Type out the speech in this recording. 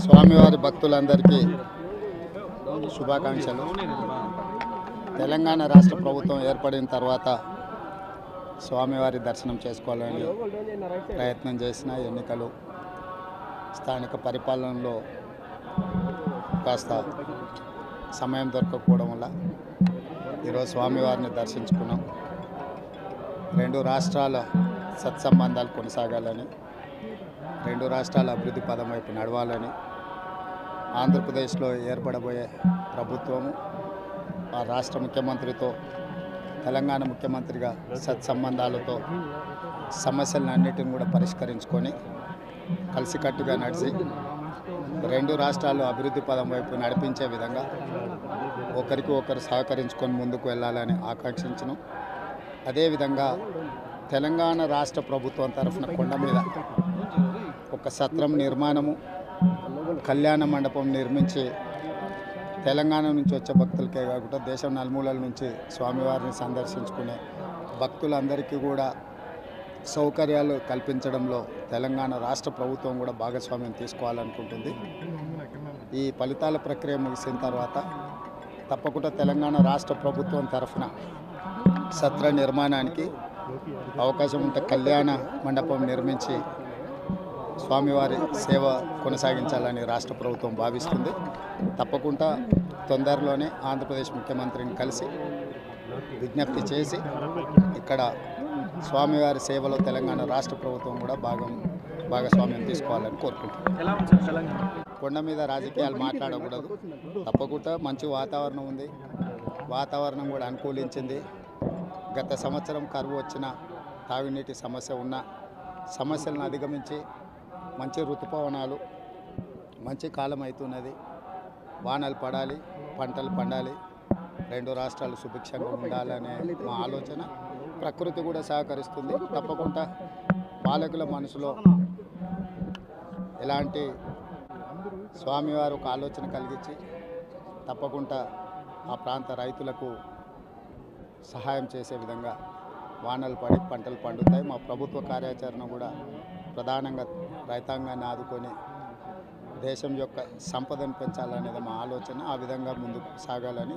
స్వామివారి భక్తులందరికీ శుభాకాంక్షలు. తెలంగాణ రాష్ట్ర ప్రభుత్వం ఏర్పడిన తర్వాత స్వామివారి దర్శనం చేసుకోవాలని ప్రయత్నం చేసిన ఎన్నికలు స్థానిక పరిపాలనలో కాస్త సమయం దొరకకపోవడం వల్ల ఈరోజు స్వామివారిని దర్శించుకున్నాం. రెండు రాష్ట్రాల సత్సంబంధాలు కొనసాగాలని, రెండు రాష్ట్రాల అభివృద్ధి పదం వైపు నడవాలని, ఆంధ్రప్రదేశ్లో ఏర్పడబోయే ప్రభుత్వము ఆ రాష్ట్ర ముఖ్యమంత్రితో తెలంగాణ ముఖ్యమంత్రిగా సత్సంబంధాలతో సమస్యలన్నిటిని కూడా పరిష్కరించుకొని కలిసికట్టుగా నడిచి రెండు రాష్ట్రాలు అభివృద్ధి పదం వైపు నడిపించే విధంగా ఒకరికి ఒకరు సహకరించుకొని ముందుకు వెళ్ళాలని ఆకాంక్షించను. అదేవిధంగా తెలంగాణ రాష్ట్ర ప్రభుత్వం తరఫున కొండ మీద ఒక సత్రం నిర్మాణము, కళ్యాణ మండపం నిర్మించి తెలంగాణ నుంచి వచ్చే భక్తులకే కాకుండా దేశం నలుమూలల నుంచి స్వామివారిని సందర్శించుకునే భక్తులందరికీ కూడా సౌకర్యాలు కల్పించడంలో తెలంగాణ రాష్ట్ర ప్రభుత్వం కూడా భాగస్వామ్యం తీసుకోవాలనుకుంటుంది. ఈ ఫలితాల ప్రక్రియ ముగిసిన తర్వాత తప్పకుండా తెలంగాణ రాష్ట్ర ప్రభుత్వం తరఫున సత్ర నిర్మాణానికి అవకాశం ఉంటే కళ్యాణ మండపం నిర్మించి స్వామివారి సేవ కొనసాగించాలని రాష్ట్ర ప్రభుత్వం భావిస్తుంది. తప్పకుండా తొందరలోనే ఆంధ్రప్రదేశ్ ముఖ్యమంత్రిని కలిసి విజ్ఞప్తి చేసి ఇక్కడ స్వామివారి సేవలో తెలంగాణ రాష్ట్ర ప్రభుత్వం కూడా భాగస్వామ్యం తీసుకోవాలని కోరుకుంటున్నాం. కొండ మీద రాజకీయాలు మాట్లాడకూడదు. తప్పకుండా మంచి వాతావరణం ఉంది, వాతావరణం కూడా అనుకూలించింది. గత సంవత్సరం కరువు వచ్చిన, తాగునీటి సమస్య ఉన్న సమస్యలను అధిగమించి మంచి ఋతుపవనాలు, మంచి కాలం అవుతున్నది. వానలు పడాలి, పంటలు పండాలి, రెండు రాష్ట్రాలు సుభిక్షంగా ఉండాలనే మా ఆలోచన. ప్రకృతి కూడా సహకరిస్తుంది. తప్పకుండా పాలకుల మనసులో ఎలాంటి స్వామివారు ఒక ఆలోచన కలిగించి తప్పకుండా ఆ ప్రాంత రైతులకు సహాయం చేసే విధంగా వానలు పడి పంటలు పండుతాయి. మా ప్రభుత్వ కార్యాచరణ కూడా ప్రధానంగా రైతాంగాన్ని ఆదుకొని దేశం యొక్క సంపదను పెంచాలనేది మా ఆలోచన. ఆ విధంగా ముందుకు సాగాలని